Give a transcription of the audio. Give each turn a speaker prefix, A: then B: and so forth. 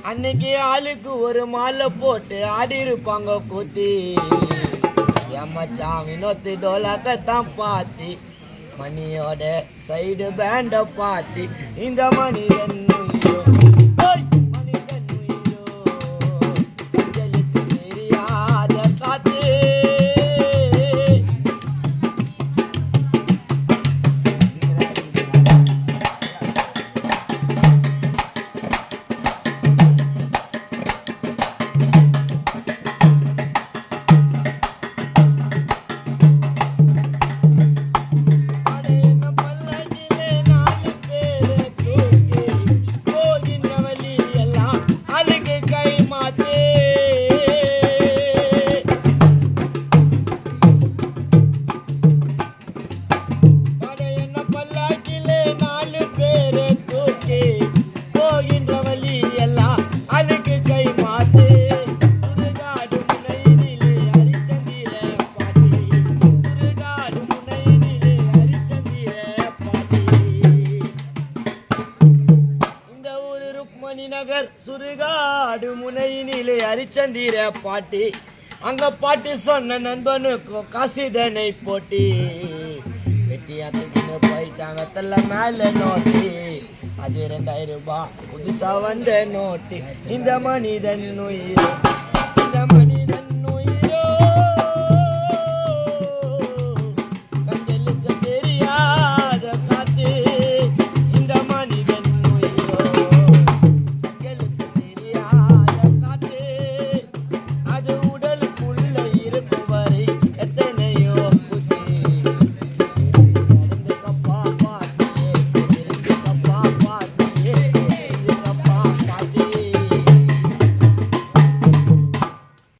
A: அன்னைக்கு ஆளுக்கு ஒரு மாலை போட்டு ஆடி இருப்பாங்க கூத்தி மச்சான் வினோத்து டோலாக்கத்தான் பாத்தி மணியோட சைடு பேண்ட பாத்தி இந்த மனிதன் நகர் சுருகாடு முனையினிலே அரிச்சந்திர பாட்டி அங்க பாட்டி சொன்ன நண்பனுக்கும் காசிதனை போட்டி வெட்டியாத்துக்குன்னு போயிட்டாங்க தள்ள மேல நோட்டி அது 2000 ரூபாய் புதுசா வந்த நோட்டி இந்த மனிதன் உயிர்